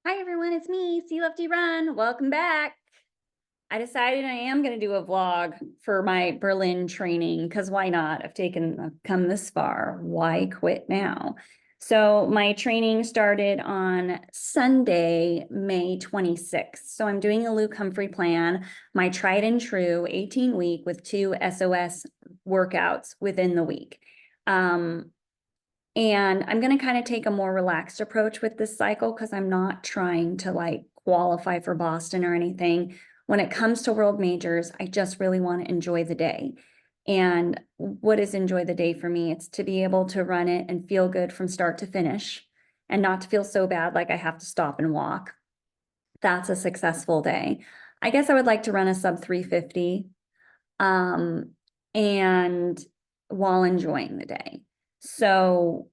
Hi everyone, it's me, C Lefty Run. Welcome back. I decided I am going to do a vlog for my Berlin training because why not? I've come this far. Why quit now? So my training started on Sunday, May 26th. So I'm doing a Luke Humphrey plan, my tried and true 18-week with 2 SOS workouts within the week. And I'm going to kind of take a more relaxed approach with this cycle because I'm not trying to like qualify for Boston or anything. When it comes to world majors, I just really want to enjoy the day. And what is enjoy the day for me? It's to be able to run it and feel good from start to finish and not to feel so bad like I have to stop and walk. That's a successful day. I guess I would like to run a sub 350 and while enjoying the day. So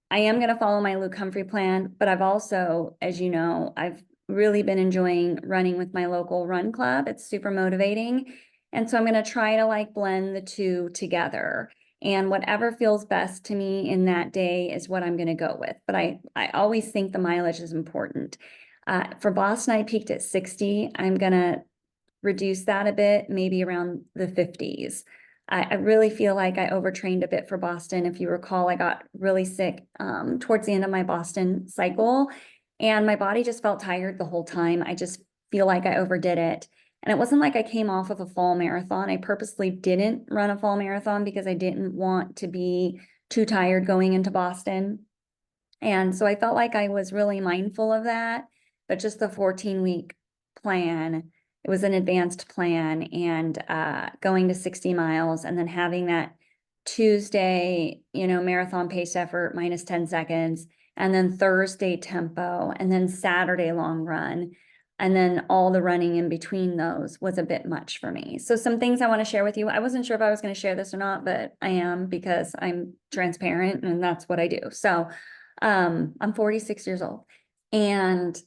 I am going to follow my Luke Humphrey plan, but I've also, as you know, I've really been enjoying running with my local run club. It's super motivating. And so I'm going to try to like blend the two together. And whatever feels best to me in that day is what I'm going to go with. But I always think the mileage is important. For Boston, I peaked at 60. I'm going to reduce that a bit, maybe around the 50s. I really feel like I overtrained a bit for Boston. If you recall, I got really sick towards the end of my Boston cycle, and my body just felt tired the whole time. I just feel like I overdid it. And it wasn't like I came off of a fall marathon. I purposely didn't run a fall marathon because I didn't want to be too tired going into Boston. And so I felt like I was really mindful of that, but just the 14-week plan, it was an advanced plan, and going to 60 miles and then having that Tuesday, marathon pace effort minus 10 seconds, and then Thursday tempo, and then Saturday long run. And then all the running in between those was a bit much for me. So some things I want to share with you. I wasn't sure if I was going to share this or not, but I am because I'm transparent and that's what I do. So I'm 46 years old, and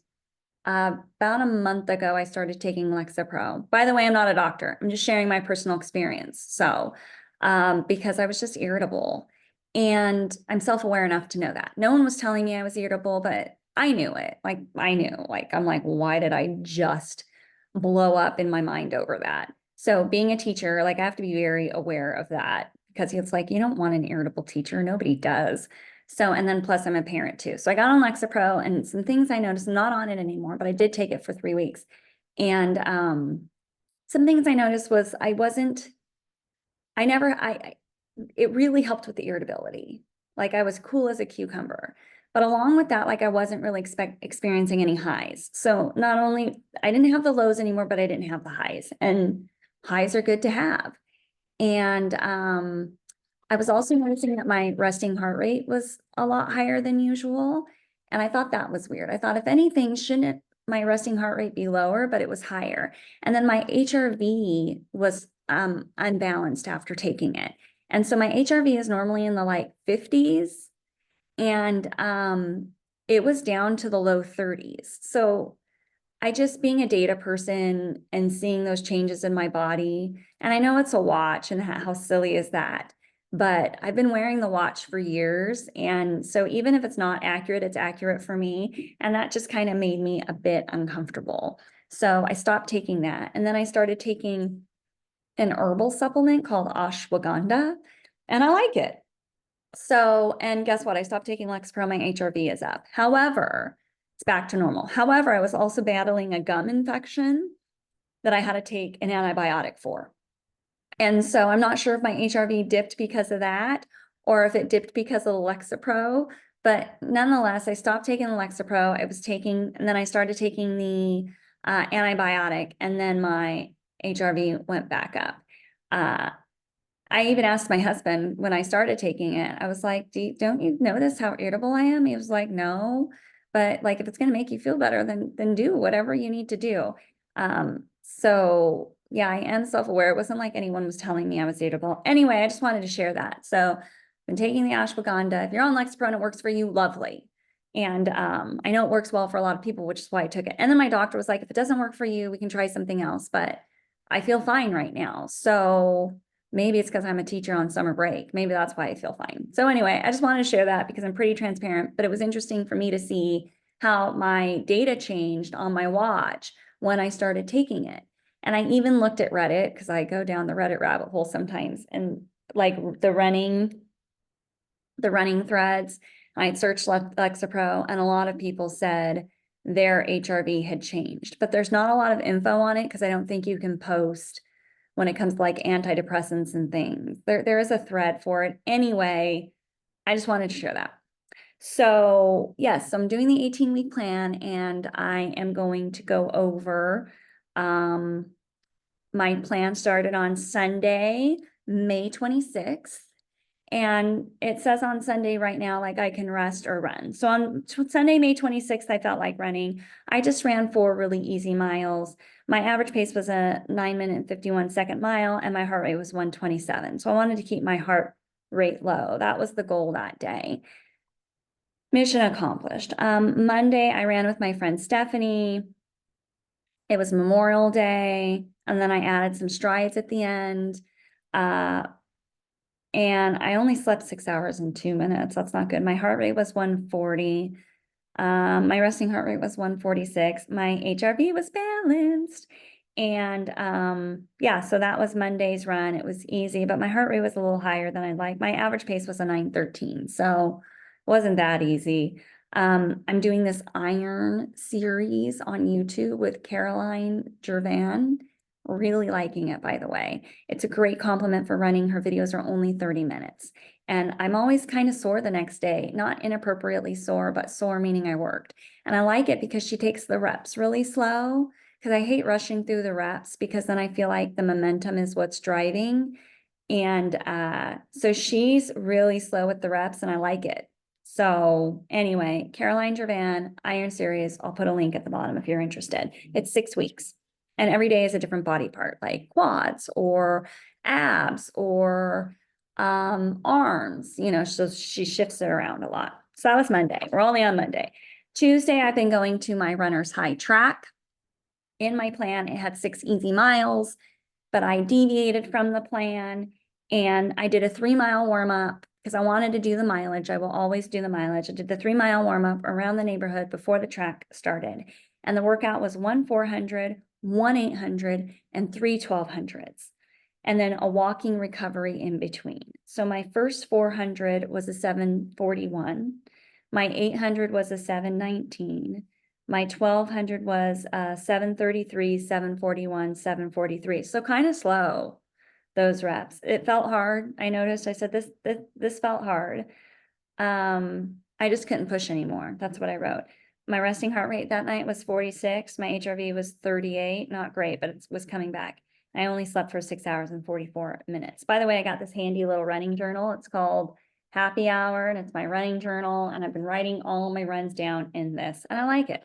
about a month ago, I started taking Lexapro. By the way, I'm not a doctor. I'm just sharing my personal experience. So, because I was just irritable, and I'm self-aware enough to know that. No one was telling me I was irritable, but I knew it. Like I knew, like, I'm like, why did I just blow up in my mind over that? So being a teacher, like I have to be very aware of that because it's like, you don't want an irritable teacher. Nobody does. So, and then plus I'm a parent too. So I got on Lexapro, and some things I noticed, I'm not on it anymore, but I did take it for 3 weeks. And some things I noticed was it really helped with the irritability. Like I was cool as a cucumber. But along with that, like I wasn't really experiencing any highs. So not only, I didn't have the lows anymore, but I didn't have the highs. And highs are good to have. And I was also noticing that my resting heart rate was a lot higher than usual. And I thought that was weird. I thought, if anything, shouldn't my resting heart rate be lower? But it was higher. And then my HRV was unbalanced after taking it. And so my HRV is normally in the like 50s, and it was down to the low 30s. So I just, being a data person and seeing those changes in my body, and I know it's a watch, and how silly is that? But I've been wearing the watch for years. And so even if it's not accurate, it's accurate for me. And that just kind of made me a bit uncomfortable. So I stopped taking that. And then I started taking an herbal supplement called ashwagandha, and I like it. So, and guess what? I stopped taking Lexapro, my HRV is up. However, it's back to normal. However, I was also battling a gum infection that I had to take an antibiotic for. And so I'm not sure if my HRV dipped because of that or if it dipped because of the Lexapro. But nonetheless, I stopped taking the Lexapro. And then I started taking the antibiotic, and then my HRV went back up. I even asked my husband when I started taking it, I was like, don't you notice how irritable I am? He was like, no, but like, if it's going to make you feel better, then do whatever you need to do. So yeah, I am self-aware. It wasn't like anyone was telling me I was irritable. Anyway, I just wanted to share that. So I've been taking the ashwagandha. If you're on Lexapro and it works for you, lovely. And I know it works well for a lot of people, which is why I took it. And then my doctor was like, if it doesn't work for you, we can try something else, but I feel fine right now. So maybe it's because I'm a teacher on summer break. Maybe that's why I feel fine. So anyway, I just wanted to share that because I'm pretty transparent, but it was interesting for me to see how my data changed on my watch when I started taking it. And I even looked at Reddit because I go down the Reddit rabbit hole sometimes, and like the running threads. I searched Lexapro, and a lot of people said their HRV had changed, but there's not a lot of info on it because I don't think you can post when it comes to like antidepressants and things. There is a thread for it. Anyway, I just wanted to share that. So yes, I'm doing the 18-week plan, and I am going to go over, my plan started on Sunday, May 26th. And it says on Sunday right now, like I can rest or run. So on Sunday, May 26th, I felt like running. I just ran 4 really easy miles. My average pace was a 9-minute and 51-second mile, and my heart rate was 127. So I wanted to keep my heart rate low. That was the goal that day. Mission accomplished. Monday, I ran with my friend Stephanie. It was Memorial Day, and then I added some strides at the end. And I only slept 6 hours and 2 minutes. That's not good. My heart rate was 140. My resting heart rate was 146. My HRV was balanced. And yeah, so that was Monday's run. It was easy, but my heart rate was a little higher than I'd like. My average pace was a 9:13, so it wasn't that easy. I'm doing this iron series on YouTube with Caroline Jervan. Really liking it, by the way. It's a great compliment for running. Her videos are only 30 minutes. And I'm always kind of sore the next day, not inappropriately sore, but sore meaning I worked. And I like it because she takes the reps really slow, because I hate rushing through the reps because then I feel like the momentum is what's driving. And so she's really slow with the reps, and I like it. So anyway, Caroline Jervan, Iron Series, I'll put a link at the bottom if you're interested. It's 6 weeks. And every day is a different body part, like quads or abs or arms, so she shifts it around a lot. So that was Monday. We're only on Monday. Tuesday, I've been going to my runner's high track. In my plan, it had 6 easy miles, but I deviated from the plan, and I did a 3-mile warm up because I wanted to do the mileage. I will always do the mileage. I did the 3-mile warm up around the neighborhood before the track started. And the workout was 1 400, 1 800, and 3 1200s. And then a walking recovery in between. So my first 400 was a 741. My 800 was a 719. My 1200 was 733, 741, 743. So kind of slow, those reps. It felt hard. I noticed, I said, this felt hard. I just couldn't push anymore. That's what I wrote. My resting heart rate that night was 46. My HRV was 38. Not great, but it was coming back. I only slept for 6 hours and 44 minutes. By the way, I got this handy little running journal. It's called Happy Hour, and it's my running journal. And I've been writing all my runs down in this, and I like it.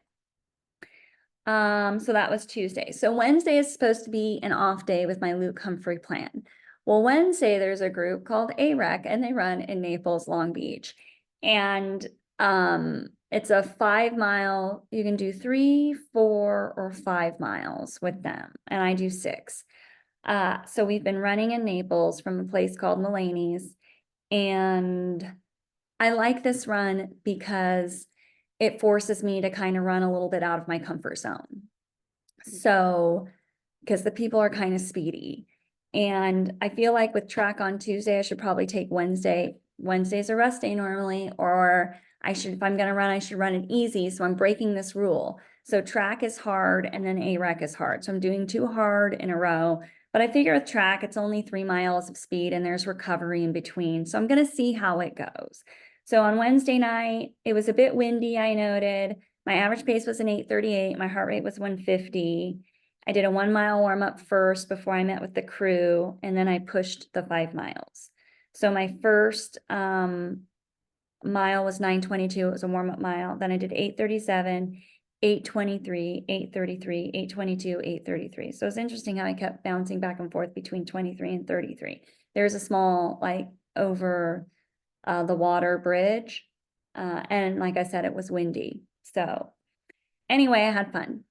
So that was Tuesday. So Wednesday is supposed to be an off day with my Luke Humphrey plan. Well, Wednesday, there's a group called AREC, and they run in Naples, Long Beach. And it's a 5-mile, you can do 3, 4, or 5 miles with them. And I do 6. So we've been running in Naples from a place called Mulaney's. And I like this run because it forces me to kind of run a little bit out of my comfort zone. So, because the people are kind of speedy. And I feel like with track on Tuesday, I should probably take Wednesday. Wednesday's a rest day normally, or I should, if I'm going to run, I should run it easy. So I'm breaking this rule. So track is hard, and then AREC is hard. So I'm doing 2 hard in a row. But I figure with track, it's only 3 miles of speed, and there's recovery in between. So I'm going to see how it goes. So on Wednesday night, it was a bit windy, I noted. My average pace was an 8:38. My heart rate was 150. I did a 1-mile warm up first before I met with the crew, and then I pushed the 5 miles. So my first mile was 9:22. It was a warm up mile. Then I did 8:37, 8:23, 8:33, 8:22, 8:33. So it's interesting how I kept bouncing back and forth between 23 and 33. There's a small, like, over the water bridge. And like I said, it was windy. So anyway, I had fun.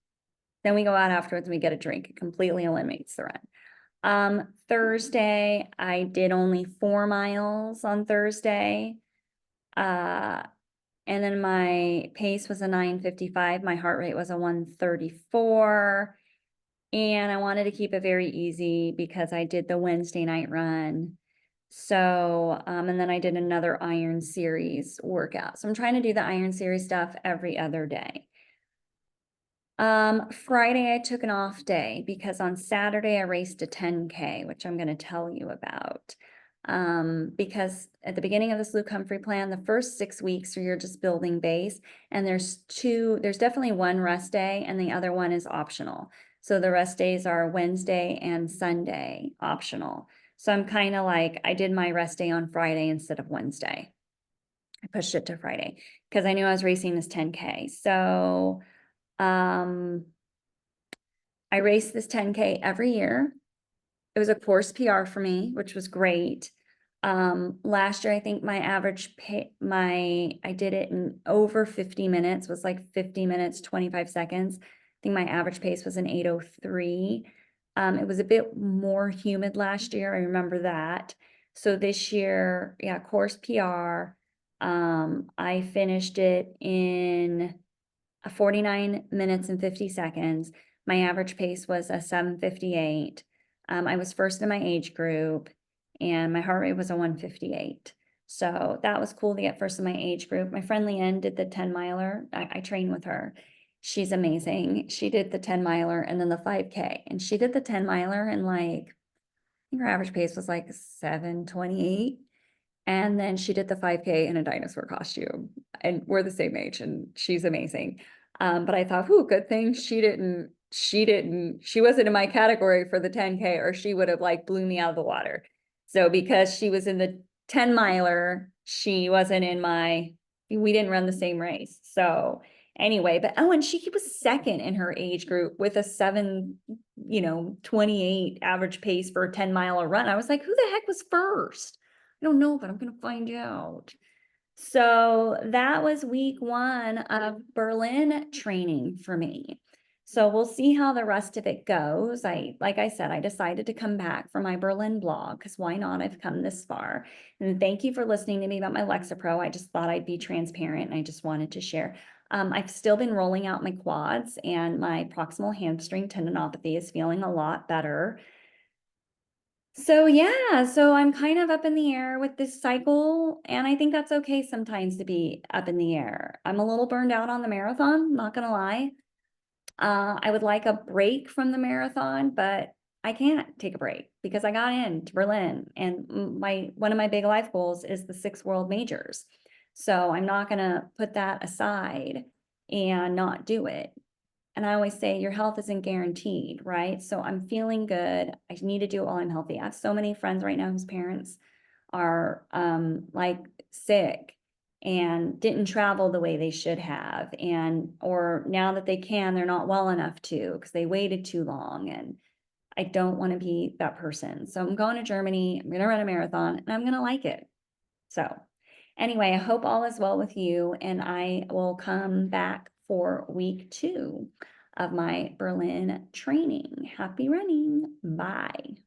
Then we go out afterwards and we get a drink. It completely eliminates the run. Thursday, I did only 4 miles on Thursday. And And then my pace was a 9:55. My heart rate was a 134. And I wanted to keep it very easy because I did the Wednesday night run. So, and then I did another Iron Series workout. So I'm trying to do the Iron Series stuff every other day. Friday, I took an off day because on Saturday I raced a 10K, which I'm going to tell you about. Because at the beginning of the Slough Comfrey plan, the first 6 weeks you're just building base, and there's definitely one rest day and the other one is optional. So the rest days are Wednesday and Sunday optional. So I'm kind of like, I did my rest day on Friday instead of Wednesday. I pushed it to Friday because I knew I was racing this 10K. So, I race this 10K every year. It was a course PR for me, which was great. Last year, I think my average I did it in over 50 minutes, was like 50 minutes, 25 seconds. I think my average pace was an 8:03. It was a bit more humid last year. I remember that. So this year, yeah, course PR. I finished it in 49 minutes and 50 seconds. My average pace was a 7:58. I was first in my age group and my heart rate was a 158. So that was cool to get first in my age group. My friend Leanne did the 10 miler. I trained with her. She's amazing. She did the 10 miler and then the 5K, and she did the 10 miler and like, I think her average pace was like 7:28. And then she did the 5K in a dinosaur costume, and we're the same age and she's amazing. But I thought, whoo, good thing she wasn't in my category for the 10K, or she would have like blew me out of the water. So because she was in the 10 miler, she wasn't in we didn't run the same race. So anyway, but oh, and she was second in her age group with a 7:28 average pace for a 10-mile run. I was like, who the heck was first? I don't know, but I'm going to find out. So that was week 1 of Berlin training for me. So we'll see how the rest of it goes. Like I said, I decided to come back for my Berlin blog because why not? I've come this far. And thank you for listening to me about my Lexapro. I just thought I'd be transparent and I just wanted to share. I've still been rolling out my quads, and my proximal hamstring tendinopathy is feeling a lot better. So yeah, so I'm kind of up in the air with this cycle, and I think that's okay sometimes to be up in the air. I'm a little burned out on the marathon, not gonna lie. I would like a break from the marathon, but I can't take a break because I got into Berlin, and one of my big life goals is the 6 world majors. So I'm not gonna put that aside and not do it. And I always say your health isn't guaranteed, right? So I'm feeling good. I need to do it while I'm healthy. I have so many friends right now whose parents are like sick and didn't travel the way they should have. Or now that they can, they're not well enough to because they waited too long. And I don't want to be that person. So I'm going to Germany. I'm going to run a marathon and I'm going to like it. So anyway, I hope all is well with you, and I will come back for week 2 of my Berlin training. Happy running. Bye.